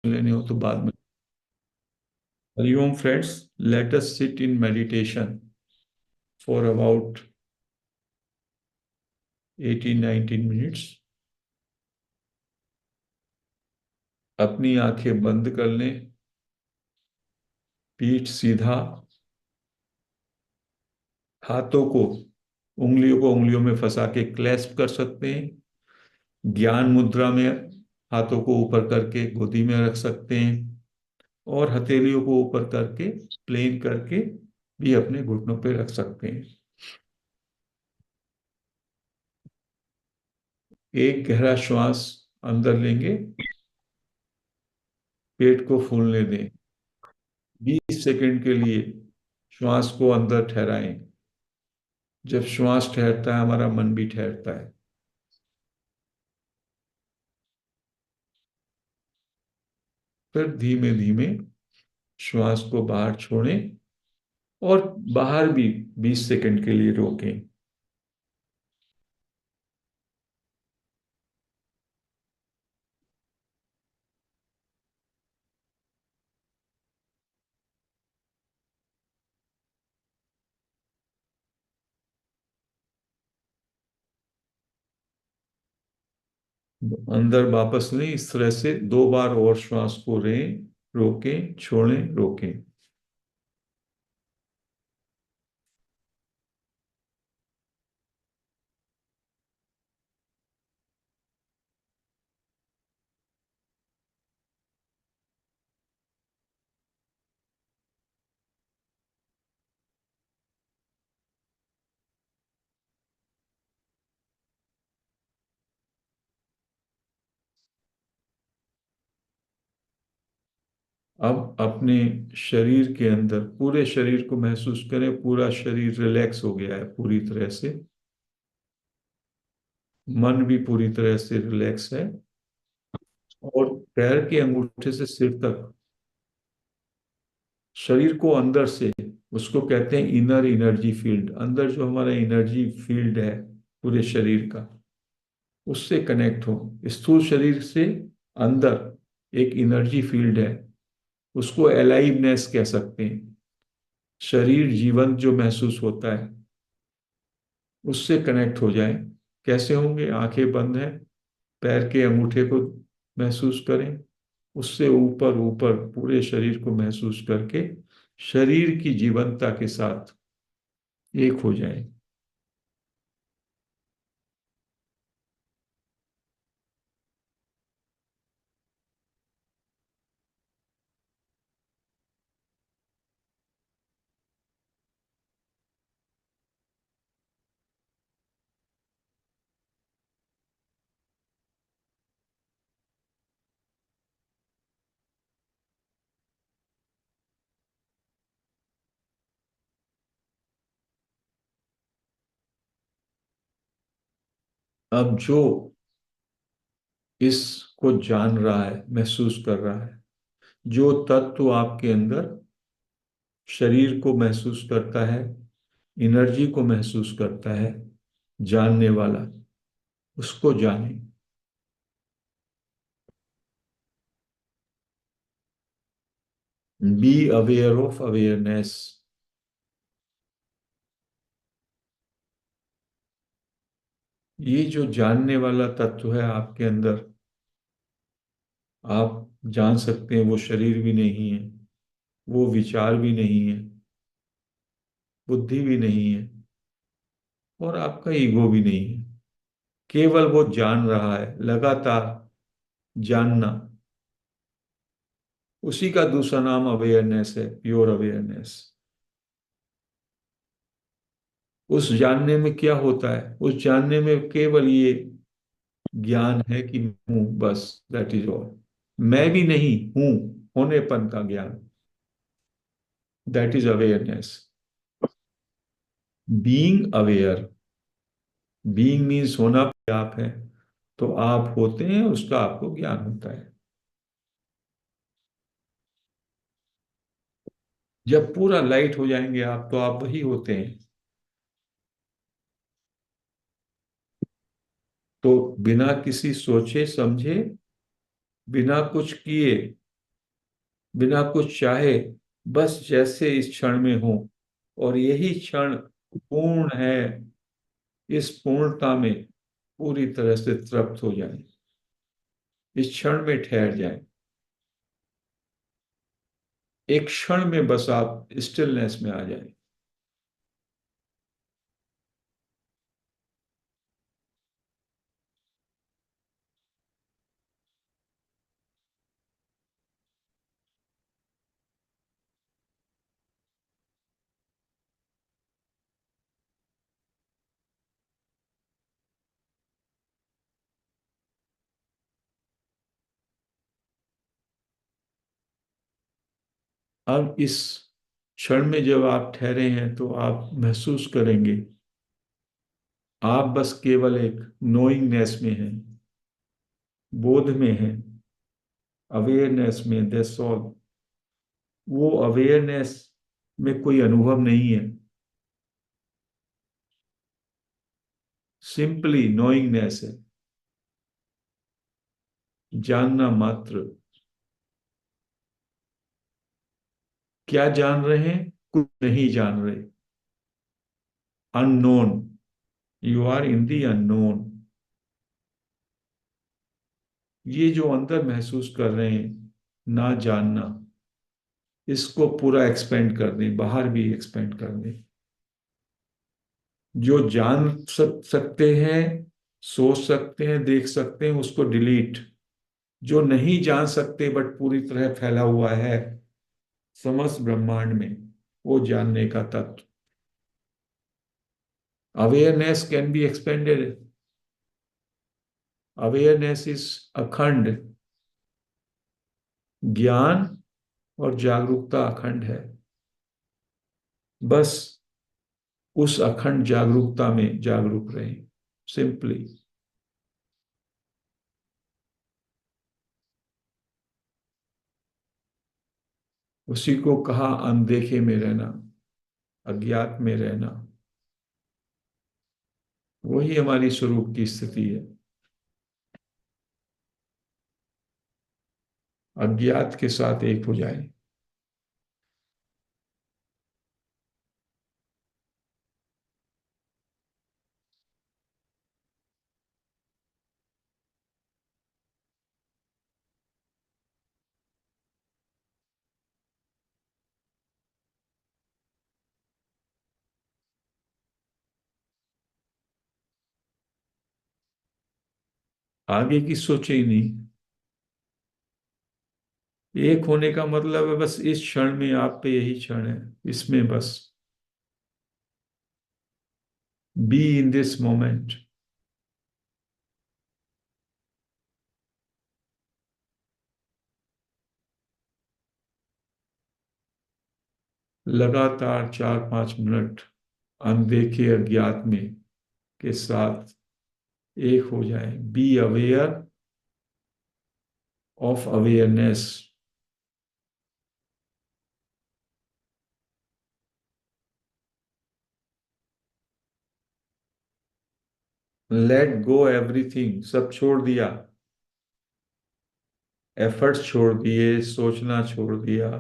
लेने हो तो बाद में। Hariom friends, let us sit in meditation for about 18-19 minutes. अपनी आंखें बंद कर लें, पीठ सीधा, हाथों को उंगलियों में फंसा के क्लैस्प कर सकते हैं। ज्ञान मुद्रा में हाथों को ऊपर करके गोदी में रख सकते हैं, और हथेलियों को ऊपर करके प्लेन करके भी अपने घुटनों पे रख सकते हैं। एक गहरा श्वास अंदर लेंगे, पेट को फूलने दें। 20 सेकंड के लिए श्वास को अंदर ठहराएं। जब श्वास ठहरता है, हमारा मन भी ठहरता है। फिर धीमे धीमे श्वास को बाहर छोड़ें, और बाहर भी 20 सेकंड के लिए रोकें। अंदर वापस लें। इस तरह से 2 बार और श्वास को रोकें, छोड़ें, रोकें। अब अपने शरीर के अंदर पूरे शरीर को महसूस करें। पूरा शरीर रिलैक्स हो गया है पूरी तरह से। मन भी पूरी तरह से रिलैक्स है। और पैर के अंगूठे से सिर तक शरीर को अंदर से, उसको कहते हैं इनर एनर्जी फील्ड, अंदर जो हमारा एनर्जी फील्ड है पूरे शरीर का, उससे कनेक्ट हो। स्थूल शरीर से अंदर एक एनर्जी फील्ड है, उसको अलाइवनेस कह सकते हैं। शरीर जीवंत जो महसूस होता है, उससे कनेक्ट हो जाए। कैसे होंगे? आंखें बंद हैं, पैर के अंगूठे को महसूस करें, उससे ऊपर ऊपर पूरे शरीर को महसूस करके शरीर की जीवंतता के साथ एक हो जाए। अब जो इसको जान रहा है, महसूस कर रहा है, जो तत्व आपके अंदर शरीर को महसूस करता है, एनर्जी को महसूस करता है, जानने वाला, उसको जाने। Be aware of awareness. ये जो जानने वाला तत्व है आपके अंदर, आप जान सकते हैं वो शरीर भी नहीं है, वो विचार भी नहीं है, बुद्धि भी नहीं है, और आपका ईगो भी नहीं है। केवल वो जान रहा है, लगातार जानना। उसी का दूसरा नाम अवेयरनेस है, प्योर अवेयरनेस। उस जानने में क्या होता है? उस जानने में केवल ये ज्ञान है कि हूं, बस, दैट इज ऑल। मैं भी नहीं हूं, होनेपन का ज्ञान, that is awareness. Being aware, being means होना भी आप है, तो आप होते हैं, उसका आपको ज्ञान होता है। जब पूरा लाइट हो जाएंगे आप, तो आप वही होते हैं। तो बिना किसी सोचे समझे, बिना कुछ किए, बिना कुछ चाहे, बस जैसे इस क्षण में हो, और यही क्षण पूर्ण है। इस पूर्णता में पूरी तरह से तृप्त हो जाए, इस क्षण में ठहर जाए, एक क्षण में बस आप स्टिलनेस में आ जाए। अब इस क्षण में जब आप ठहरे हैं तो आप महसूस करेंगे, आप बस केवल एक नोइंगनेस में हैं, बोध में हैं, अवेयरनेस में, दैट्स ऑल। वो अवेयरनेस में कोई अनुभव नहीं है, सिंपली नोइंगनेस है, जानना मात्र। क्या जान रहे हैं? कुछ नहीं जान रहे। Unknown, you are in the unknown. ये जो अंदर महसूस कर रहे हैं, ना जानना, इसको पूरा एक्सपेंड कर दें, बाहर भी एक्सपेंड कर दें। जो जान सकते हैं, सोच सकते हैं, देख सकते हैं, उसको डिलीट। जो नहीं जान सकते बट पूरी तरह फैला हुआ है समस्त ब्रह्मांड में, वो जानने का तत्व। Awareness can be expanded. Awareness is अखंड, ज्ञान और जागरूकता अखंड है। बस उस अखंड जागरूकता में जागरूक रहें, सिंपली। उसी को कहा अनदेखे में रहना, अज्ञात में रहना। वही हमारी स्वरूप की स्थिति है। अज्ञात के साथ एक हो जाए। आगे की सोचे ही नहीं। एक होने का मतलब है बस इस क्षण में, आप पे यही क्षण है, इसमें बस बी इन दिस मोमेंट। लगातार 4-5 मिनट अनदेखे अज्ञात में के साथ एक हो जाए। Be aware of awareness. Let go everything, सब छोड़ दिया। एफर्ट्स छोड़ दिए, सोचना छोड़ दिया,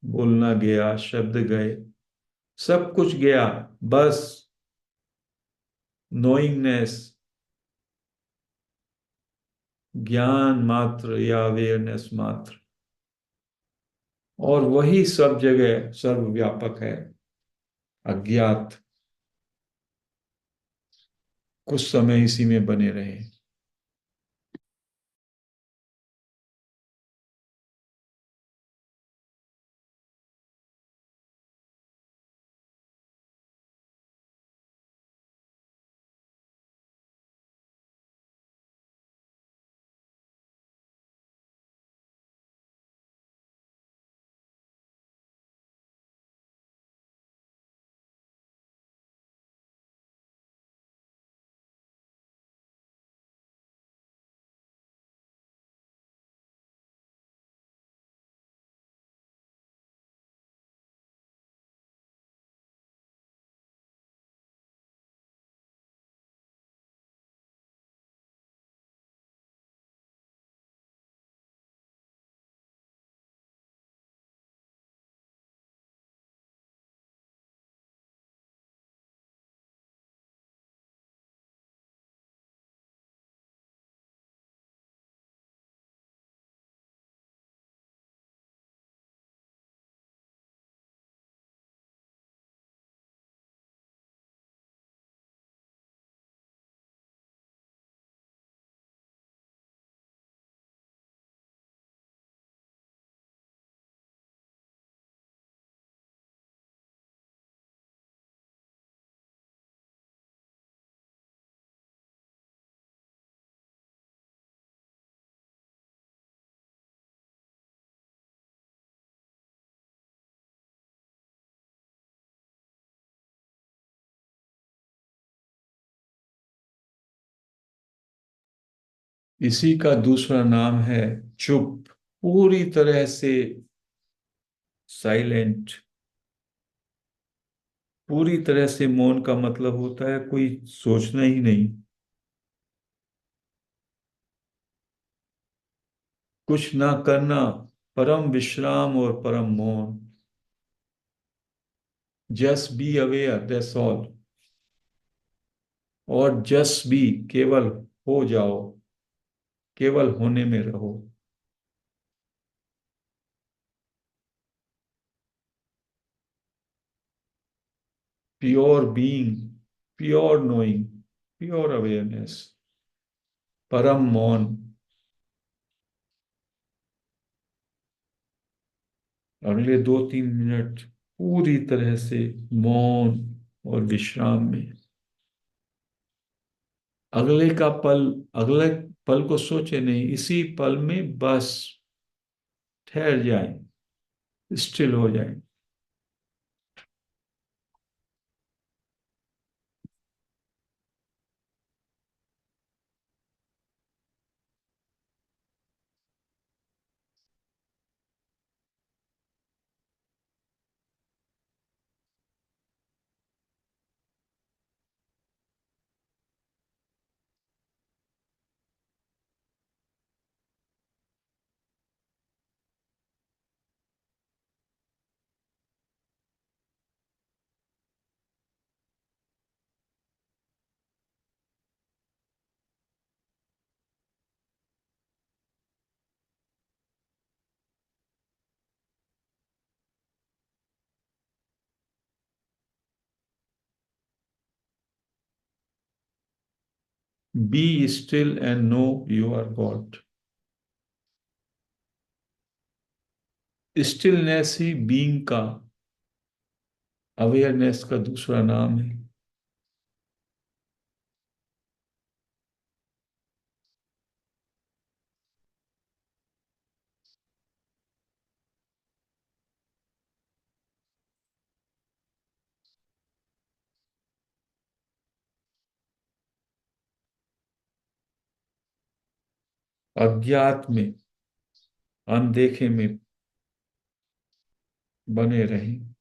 बोलना गया, शब्द गए, सब कुछ गया। बस नोइंगनेस, ज्ञान मात्र या अवेयरनेस मात्र। और वही सब जगह सर्वव्यापक है, अज्ञात। कुछ समय इसी में बने रहे। इसी का दूसरा नाम है चुप। पूरी तरह से साइलेंट। पूरी तरह से मौन का मतलब होता है कोई सोचना ही नहीं, कुछ ना करना, परम विश्राम और परम मौन। Just be aware, that's all. और जस्ट बी, केवल हो जाओ, केवल होने में रहो। Pure being, pure knowing, pure awareness, परम मौन। अगले 2-3 मिनट पूरी तरह से मौन और विश्राम में। अगले का पल, अगले पल को सोचे नहीं, इसी पल में बस ठहर जाएं, स्टिल हो जाएं। Be still and know you are God. Stillness ही बीइंग का, अवेयरनेस का दूसरा नाम है। अज्ञात में, अनदेखे में बने रहें।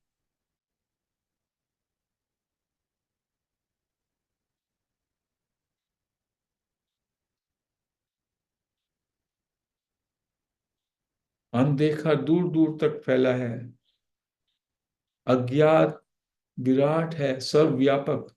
अनदेखा दूर दूर तक फैला है। अज्ञात विराट है, सर्वव्यापक।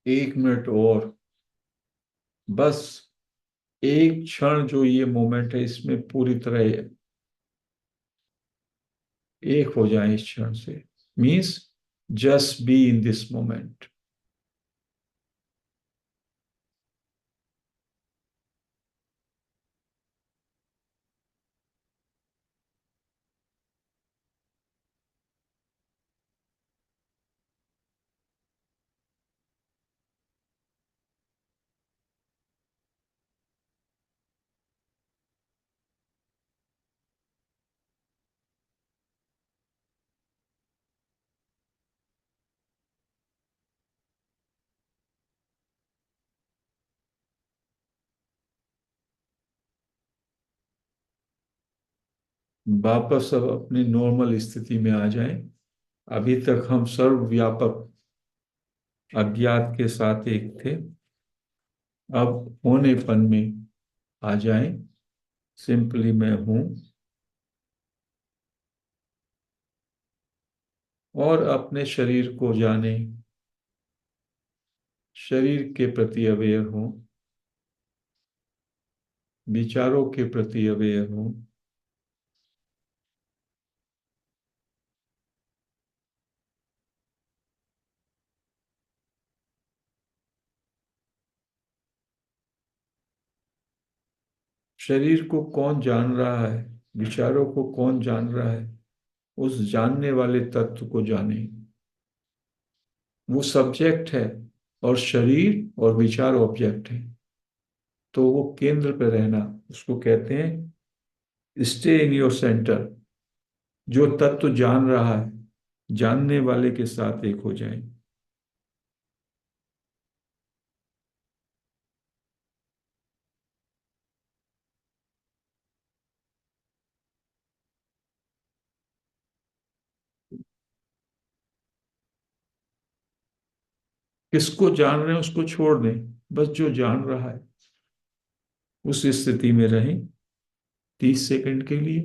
एक मिनट और, बस एक क्षण, जो ये मोमेंट है इसमें पूरी तरह एक हो जाए इस क्षण से। Means just be in this moment. वापस अब अपनी नॉर्मल स्थिति में आ जाएं। अभी तक हम सर्वव्यापक अज्ञात के साथ एक थे, अब होनेपन में आ जाएं। सिंपली मैं हूं, और अपने शरीर को जाने, शरीर के प्रति अवेयर हूं, विचारों के प्रति अवेयर हूं, शरीर को कौन जान रहा है, विचारों को कौन जान रहा है, उस जानने वाले तत्व को जाने। वो सब्जेक्ट है और शरीर और विचार ऑब्जेक्ट है। तो वो केंद्र पे रहना, उसको कहते हैं स्टे इन योर सेंटर। जो तत्व जान रहा है, जानने वाले के साथ एक हो जाए। किसको जान रहे हैं उसको छोड़ दें, बस जो जान रहा है उस स्थिति में रहें 30 सेकंड के लिए।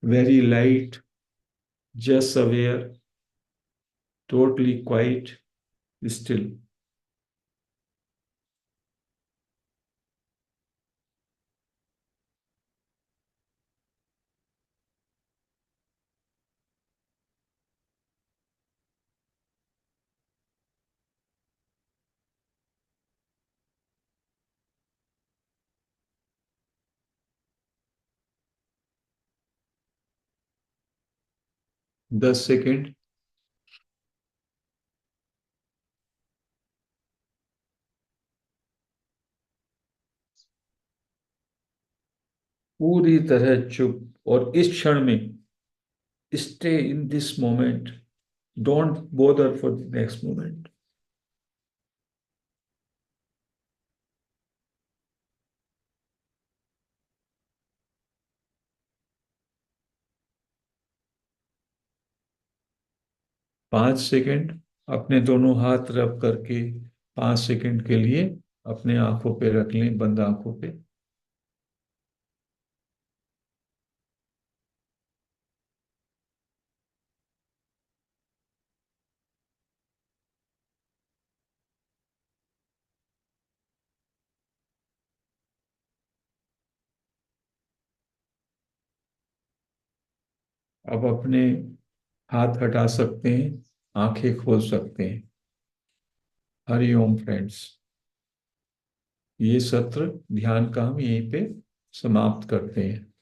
Very light, just aware, totally quite, still. 10 second. पूरी तरह चुप और इस क्षण में। Stay in this moment, don't bother for the next moment. 5 second. अपने दोनों हाथ रब करके 5 सेकंड के लिए अपने आंखों पे रख लें, बंद आंखों पे। अब अपने हाथ हटा सकते हैं, आंखें खोल सकते हैं। हरिओम फ्रेंड्स, ये सत्र ध्यान का हम यहीं पे समाप्त करते हैं।